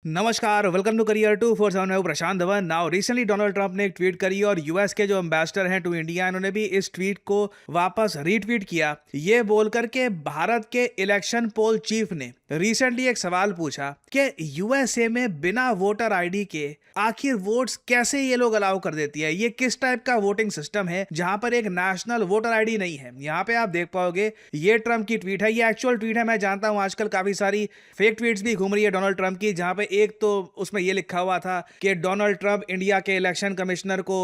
नमस्कार, welcome to career 247 में हूं Prashant Dhawan. Now recently Donald Trump ने एक ट्वीट करी और यूएस के जो एम्बेसडर हैं टू इंडिया, इन्होंने भी इस ट्वीट को वापस रीट्वीट किया, ये बोलकर के भारत के इलेक्शन पोल चीफ ने रिसेंटली एक सवाल पूछा कि यूएसए में बिना वोटर आईडी के आखिर वोट्स कैसे ये लोग अलाउ कर देती है। ये किस टाइप का वोटिंग सिस्टम है जहां पर एक नेशनल वोटर आईडी नहीं है। यहाँ पे आप देख पाओगे ये ट्रंप की ट्वीट है, ये एक्चुअल ट्वीट है। मैं जानता हूं आजकल काफी सारी फेक ट्वीट्स भी घूम रही है डोनाल्ड ट्रंप की, जहां पे एक तो उसमें ये लिखा हुआ था कि डोनाल्ड ट्रंप इंडिया के इलेक्शन कमिश्नर को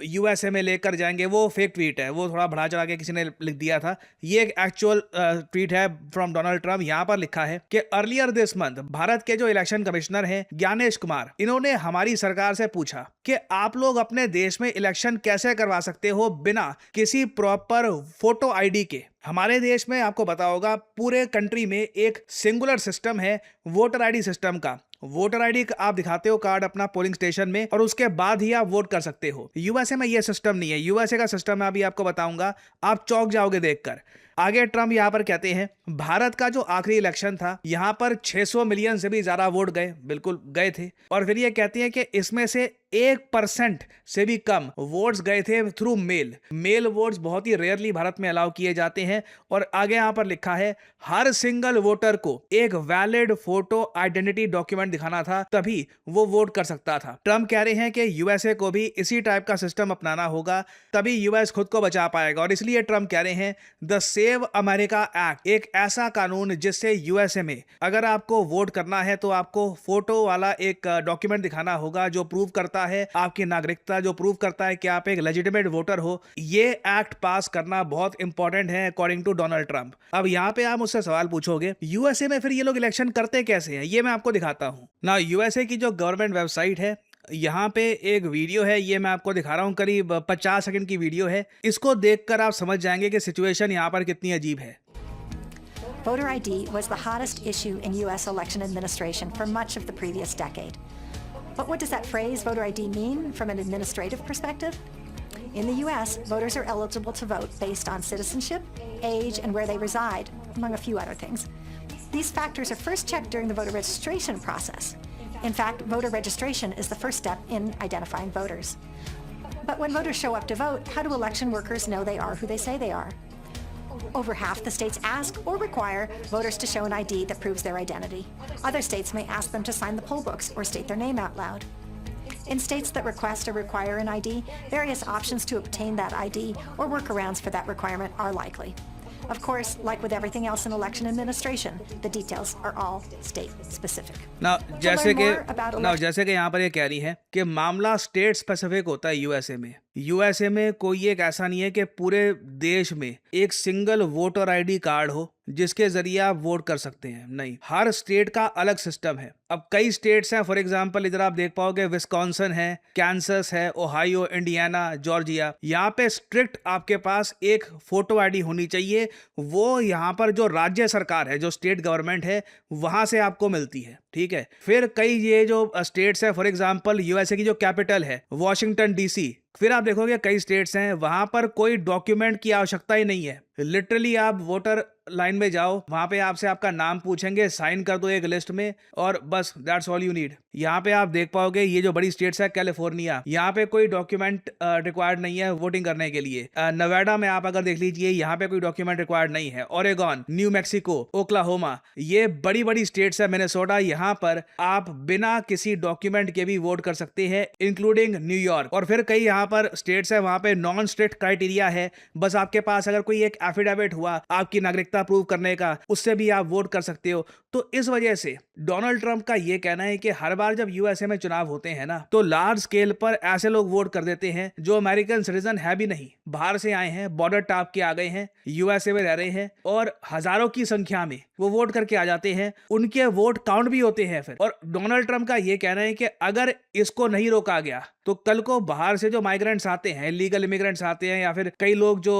यूएसए में लेकर जाएंगे। वो फेक ट्वीट है, वो थोड़ा बढ़ा चढ़ा के किसी ने लिख दिया था। ये एक एक्चुअल ट्वीट है फ्रॉम डोनाल्ड ट्रंप। यहां पर लिखा है कि अर्लियर दिस मंथ भारत के जो इलेक्शन कमिश्नर हैं ज्ञानेश कुमार, इन्होंने हमारी सरकार से पूछा कि आप लोग अपने देश में इलेक्शन कैसे करवा सकते हो बिना किसी प्रॉपर फोटो आईडी के। हमारे देश में आपको पता होगा पूरे कंट्री में एक सिंगुलर सिस्टम है वोटर आईडी सिस्टम का। वोटर आईडी आप दिखाते हो कार्ड अपना पोलिंग स्टेशन में और उसके बाद ही आप वोट कर सकते हो। यूएसए में यह सिस्टम नहीं है। यूएसए का सिस्टम मैं अभी आपको बताऊंगा, आप चौंक जाओगे देखकर। आगे ट्रंप यहां पर कहते हैं भारत का जो आखिरी इलेक्शन था यहां पर 600 मिलियन से भी ज्यादा वोट गए, बिल्कुल गए थे। और फिर ये कहते हैं कि इसमें से 1% से भी कम वोट्स गए थे थ्रू मेल। मेल वोट्स बहुत ही रेयरली भारत में अलाउ किए जाते हैं। और आगे यहां पर लिखा है हर सिंगल वोटर को एक वैलिड फोटो आइडेंटिटी डॉक्यूमेंट दिखाना था, तभी वो वोट कर सकता था। ट्रंप कह रहे हैं कि यूएसए को भी इसी टाइप का सिस्टम अपनाना होगा, तभी यूएस खुद को बचा पाएगा। और इसलिए ट्रंप कह रहे हैं द सेव अमेरिका एक्ट, एक ऐसा कानून जिससे यूएसए में अगर आपको वोट करना है तो आपको फोटो वाला एक डॉक्यूमेंट दिखाना होगा जो प्रूव करता है आपकी नागरिकता, जो प्रूव करता है कि आप एक लेजिटिमेट वोटर हो। ये एक्ट पास करना बहुत इंपॉर्टेंट है अकॉर्डिंग टू डोनाल्ड ट्रंप। अब यहाँ पे आप मुझसे सवाल पूछोगे यूएसए में फिर ये लोग इलेक्शन करते कैसे हैं, ये मैं आपको दिखाता हूँ ना। यूएसए की जो गवर्नमेंट वेबसाइट है, यहाँ पे एक वीडियो है, ये मैं आपको दिखा रहा हूँ, करीब 50 सेकंड की वीडियो है। इसको देखकर आप समझ जाएंगे कि सिचुएशन यहाँ पर कितनी अजीब है। Voter ID was the hottest issue in U.S. election administration for much of the previous decade. But what does that phrase, voter ID, mean from an administrative perspective? In the U.S., voters are eligible to vote based on citizenship, age, and where they reside, among a few other things. These factors are first checked during the voter registration process. In fact, voter registration is the first step in identifying voters. But when voters show up to vote, how do election workers know they are who they say they are? Over half the states ask or require voters to show an ID that proves their identity. Other states may ask them to sign the poll books or state their name out loud. In states that request or require an ID, various options to obtain that ID or workarounds for that requirement are likely. Of course, like with everything else in election administration, the details are all state specific. Now, जैसे कि यहाँ पर ये कह रही है कि मामला स्टेट स्पेसिफिक होता है यूएसए में। यूएसए में कोई एक ऐसा नहीं है कि पूरे देश में एक सिंगल वोटर आईडी कार्ड हो जिसके जरिए आप वोट कर सकते हैं। नहीं, हर स्टेट का अलग सिस्टम है। अब कई स्टेट्स हैं, फॉर एग्जांपल इधर आप देख पाओगे विस्कॉन्सिन है, कैंसस है, ओहायो, इंडियाना, जॉर्जिया। यहाँ पे स्ट्रिक्ट आपके पास एक फोटो आईडी होनी चाहिए। वो यहाँ पर जो राज्य सरकार है, जो स्टेट गवर्नमेंट है, वहां से आपको मिलती है। ठीक है। फिर कई ये जो स्टेट्स है, फॉर एग्जांपल यूएसए की जो कैपिटल है वॉशिंगटन डीसी, फिर आप देखोगे कई स्टेट्स हैं वहां पर कोई डॉक्यूमेंट की आवश्यकता ही नहीं है। लिटरली आप वोटर लाइन में जाओ, वहां पे आपसे आपका नाम पूछेंगे, साइन कर दो एक लिस्ट में और बस दैट्स ऑल यू नीड। यहाँ पे आप देख पाओगे ये जो बड़ी स्टेट्स है कैलिफोर्निया, यहाँ पे कोई डॉक्यूमेंट रिक्वायर्ड नहीं है वोटिंग करने के लिए। नोएडा में आप अगर देख लीजिए यहाँ पे कोई डॉक्यूमेंट रिक्वायर्ड नहीं है। ओरेगॉन, न्यू मैक्सिको, ओक्लाहोमा, ये बड़ी बड़ी स्टेट्स है, मिनेसोटा, यहाँ पर आप बिना किसी डॉक्यूमेंट के भी वोट कर सकते हैं, इंक्लूडिंग न्यूयॉर्क। और फिर कई यहाँ पर स्टेट्स है वहां पे नॉन स्ट्रिक्ट क्राइटेरिया है, बस आपके पास अगर कोई एक एफिडेविट हुआ आपकी नागरिकता प्रूव करने का, उससे भी आप वोट कर सकते हो। तो इस वजह से डोनाल्ड ट्रंप का यह कहना है कि हर बार जब यूएसए में चुनाव होते हैं ना, तो लार्ज स्केल पर ऐसे लोग वोट कर देते हैं जो अमेरिकन सिटीजन है भी नहीं, बाहर से आए हैं, बॉर्डर टाप के आ गए हैं, यूएसए में रह रहे हैं और हजारों की संख्या में वो वोट करके आ जाते हैं। उनके वोट काउंट भी होते हैं फिर। और डोनाल्ड ट्रंप का यह कहना है कि अगर इसको नहीं रोका गया तो कल को बाहर से जो माइग्रेंट्स आते हैं, लीगल इमिग्रेंट्स आते हैं, या फिर कई लोग जो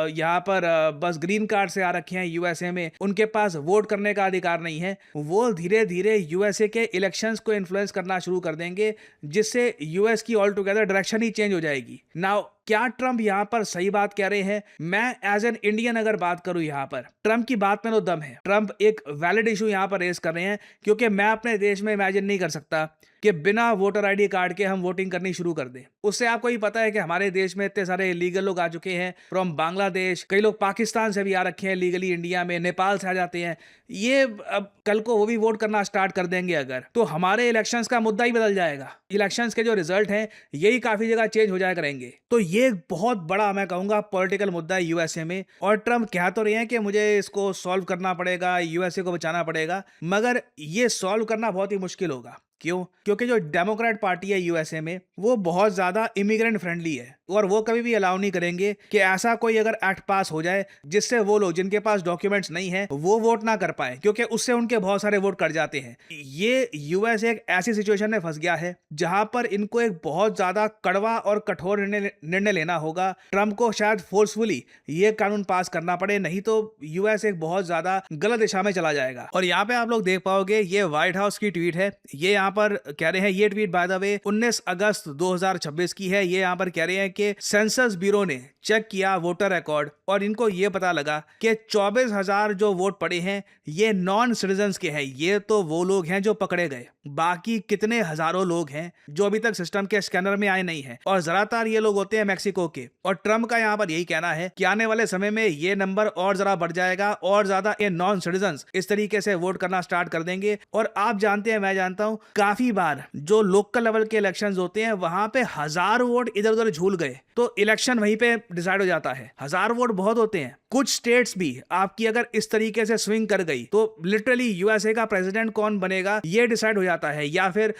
यहाँ पर बस ग्रीन कार्ड से आ रखे हैं यूएसए में, उनके पास वोट करने का अधिकार नहीं है, वो धीरे धीरे यूएसए के इलेक्शंस को इन्फ्लुएंस करना शुरू कर देंगे, जिससे यूएस की ऑल टुगेदर डायरेक्शन ही चेंज हो जाएगी। नाउ क्या ट्रम्प यहाँ पर सही बात कह रहे हैं? मैं एज एन इंडियन अगर बात करूं, यहाँ पर ट्रम्प की बात में तो दम है। ट्रम्प एक वैलिड इशू यहाँ पर रेज कर रहे हैं, क्योंकि मैं अपने देश में इमेजिन नहीं कर सकता कि बिना वोटर आईडी कार्ड के हम वोटिंग करनी शुरू कर दें। उससे आपको ही पता है कि हमारे देश में इतने सारे इलीगल लोग आ चुके हैं फ्रॉम बांग्लादेश, कई लोग पाकिस्तान से भी आ रखे हैं लीगली इंडिया में, नेपाल से आ जाते हैं। ये अब कल को वो भी वोट करना स्टार्ट कर देंगे अगर, तो हमारे इलेक्शंस का मुद्दा ही बदल जाएगा। इलेक्शंस के जो रिजल्ट हैं यही काफी जगह चेंज हो जाया करेंगे। तो ये बहुत बड़ा मैं कहूंगा पॉलिटिकल मुद्दा है यूएसए में। और ट्रम्प कह तो रहे हैं कि मुझे इसको सॉल्व करना पड़ेगा, यूएसए को बचाना पड़ेगा, मगर ये सॉल्व करना बहुत ही मुश्किल होगा। क्यों? क्योंकि जो डेमोक्रेट पार्टी है यूएसए में वो बहुत ज्यादा इमिग्रेंट फ्रेंडली है, और वो कभी भी अलाउ नहीं करेंगे कि ऐसा कोई अगर एक्ट पास हो जाए जिससे वो लोग जिनके पास डॉक्यूमेंट्स नहीं है वो वोट ना कर पाए, क्योंकि उससे उनके बहुत सारे वोट कट जाते हैं। ये यूएस एक ऐसी सिचुएशन में फंस गया है जहां पर इनको एक बहुत ज्यादा कड़वा और कठोर निर्णय लेना होगा। ट्रम्प को शायद फोर्सफुली ये कानून पास करना पड़े, नहीं तो यूएस एक बहुत ज्यादा गलत दिशा में चला जाएगा। और यहाँ पे आप लोग देख पाओगे ये व्हाइट हाउस की ट्वीट है। ये यहाँ पर कह रहे हैं, ये ट्वीट बाय द वे 19 अगस्त 2026 की है। ये यहाँ पर कह रहे हैं कि सेंसस ब्यूरो ने चेक किया वोटर रिकॉर्ड और इनको ये पता लगा कि 24,000 जो वोट पड़े हैं ये नॉन सिटीजन्स के हैं। ये तो वो लोग हैं जो पकड़े गए, बाकी कितने हजारों लोग हैं जो अभी तक सिस्टम के स्कैनर में आए नहीं हैं, और ज्यादातर ये लोग होते हैं मैक्सिको के। और ट्रम्प का यहाँ पर यही कहना है कि आने वाले समय में ये नंबर और जरा बढ़ जाएगा और ज्यादा ये नॉन सिटीजन्स इस तरीके से वोट करना स्टार्ट कर देंगे। और आप जानते हैं, मैं जानता हूं, काफी बार जो लोकल लेवल के इलेक्शंस होते हैं वहां पे 1000 वोट इधर उधर झूल गए तो इलेक्शन वहीं पे डिसाइड हो जाता है। 1000 वोट बहुत होते हैं। कुछ स्टेट्स भी आपकी अगर इस तरीके से स्विंग कर गई तो लिटरली यूएसए का प्रेसिडेंट कौन बनेगा ये डिसाइड हो जाता है, या फिर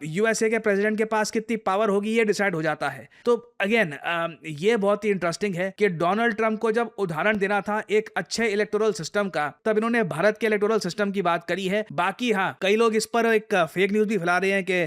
यूएसए के प्रेसिडेंट के पास कितनी पावर होगी ये डिसाइड हो जाता है। तो अगेन ये बहुत ही इंटरेस्टिंग है कि डोनाल्ड ट्रंप को जब उदाहरण देना था एक अच्छे इलेक्टोरल सिस्टम का, तब इन्होंने भारत के इलेक्टोरल सिस्टम की बात करी है। बाकी हाँ, कई लोग इस पर एक फेक न्यूज भी फैला रहे हैं कि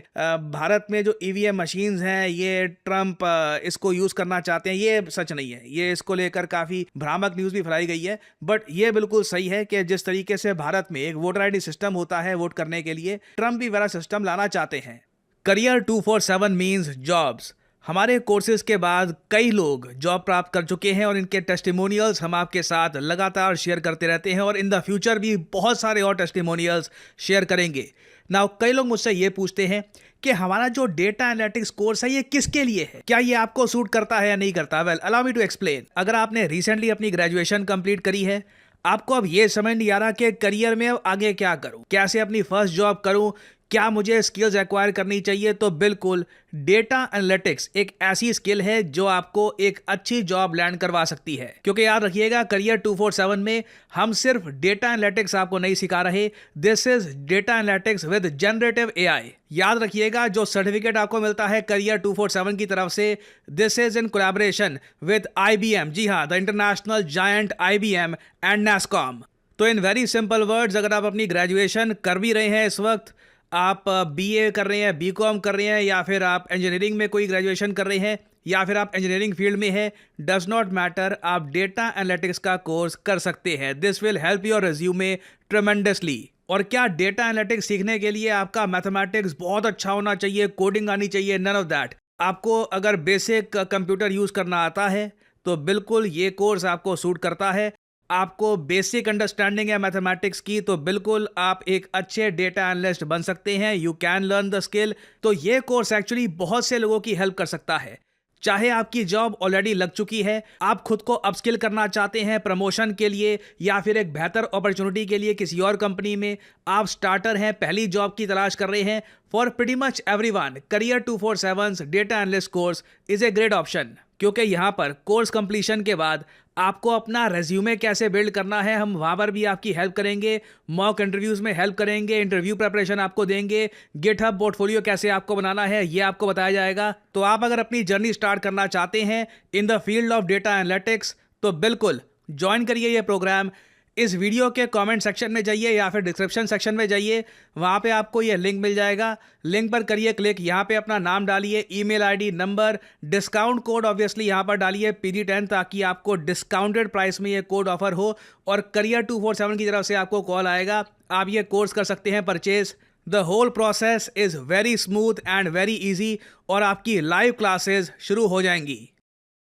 भारत में जो ईवीएम मशीन्स हैं ये ट्रंप इसको यूज करना चाहते हैं। ये सच नहीं है, ये इसको लेकर काफी भ्रामक न्यूज भी फैलाई गई है। बट ये बिल्कुल सही है कि जिस तरीके से भारत में एक वोटर आईडी सिस्टम होता है वोट करने के लिए, ट्रंप भी वैसा सिस्टम लाना चाहते हैं। Career 247 means jobs. हमारे कोर्सेज के बाद कई लोग जॉब प्राप्त कर चुके हैं और इनके टेस्टिमोनियल्स हम आपके साथ लगातार शेयर करते रहते हैं और इन द फ्यूचर भी बहुत सारे और टेस्टिमोनियल्स शेयर करेंगे। नाउ कई लोग मुझसे ये पूछते हैं कि हमारा जो डेटा एनालिटिक्स कोर्स है ये किसके लिए है, क्या ये आपको सूट करता है या नहीं करता। Well allow me to explain. अगर आपने रिसेंटली अपनी ग्रेजुएशन कंप्लीट करी है, आपको अब ये समझ नहीं आ रहा कि करियर में अब आगे क्या करूं, कैसे अपनी फर्स्ट जॉब करूं, क्या मुझे स्किल्स एक्वायर करनी चाहिए, तो बिल्कुल डेटा एनालिटिक्स एक ऐसी स्किल है जो आपको एक अच्छी जॉब लैंड करवा सकती है। क्योंकि याद रखिएगा, करियर 247 में हम सिर्फ डेटा एनालिटिक्स आपको नहीं सिखा रहे, this is data analytics with generative AI. याद रखिएगा, जो सर्टिफिकेट आपको मिलता है करियर 247 की तरफ से, this is in collaboration with IBM। जी हाँ, the international giant IBM and NASSCOM। तो इन वेरी सिंपल वर्ड्स, अगर आप अपनी ग्रेजुएशन कर भी रहे हैं इस वक्त, आप BA कर रहे हैं, BCom कर रहे हैं, या फिर आप इंजीनियरिंग में कोई ग्रेजुएशन कर रहे हैं, या फिर आप इंजीनियरिंग फील्ड में हैं, डज नॉट मैटर, आप डेटा एनालिटिक्स का कोर्स कर सकते हैं। This will help your resume tremendously. और क्या डेटा एनालिटिक्स सीखने के लिए आपका मैथमेटिक्स बहुत अच्छा होना चाहिए, कोडिंग आनी चाहिए? None of that. आपको अगर बेसिक कंप्यूटर यूज करना आता है तो बिल्कुल ये कोर्स आपको सूट करता है। आपको बेसिक अंडरस्टैंडिंग है मैथमेटिक्स की तो बिल्कुल आप एक अच्छे डेटा एनालिस्ट बन सकते हैं। You can learn the skill. तो ये कोर्स एक्चुअली बहुत से लोगों की हेल्प कर सकता है। चाहे आपकी जॉब ऑलरेडी लग चुकी है, आप खुद को अपस्किल करना चाहते हैं प्रमोशन के लिए, या फिर एक बेहतर अपॉर्चुनिटी के लिए किसी और कंपनी में, आप स्टार्टर हैं, पहली जॉब की तलाश कर रहे हैं, for pretty much everyone career 247 data analyst course is a great option. क्योंकि यहाँ पर कोर्स कंप्लीशन के बाद आपको अपना रेज्यूमे कैसे बिल्ड करना है, हम वहाँ पर भी आपकी हेल्प करेंगे, मॉक इंटरव्यूज़ में हेल्प करेंगे, इंटरव्यू प्रिपरेशन आपको देंगे, गिटहब पोर्टफोलियो कैसे आपको बनाना है ये आपको बताया जाएगा। तो आप अगर अपनी जर्नी स्टार्ट करना चाहते हैं in the field of data analytics तो बिल्कुल ज्वाइन करिए ये प्रोग्राम। इस वीडियो के कमेंट सेक्शन में जाइए या फिर डिस्क्रिप्शन सेक्शन में जाइए, वहाँ पे आपको ये लिंक मिल जाएगा। लिंक पर करिए क्लिक, यहाँ पे अपना नाम डालिए, email ID, number, discount code obviously यहाँ पर डालिए PG10, ताकि आपको डिस्काउंटेड प्राइस में ये कोड ऑफर हो और करियर 247 की तरफ से आपको कॉल आएगा, आप ये कोर्स कर सकते हैं purchase. The whole process is very smooth and very easy और आपकी लाइव क्लासेज शुरू हो जाएंगी।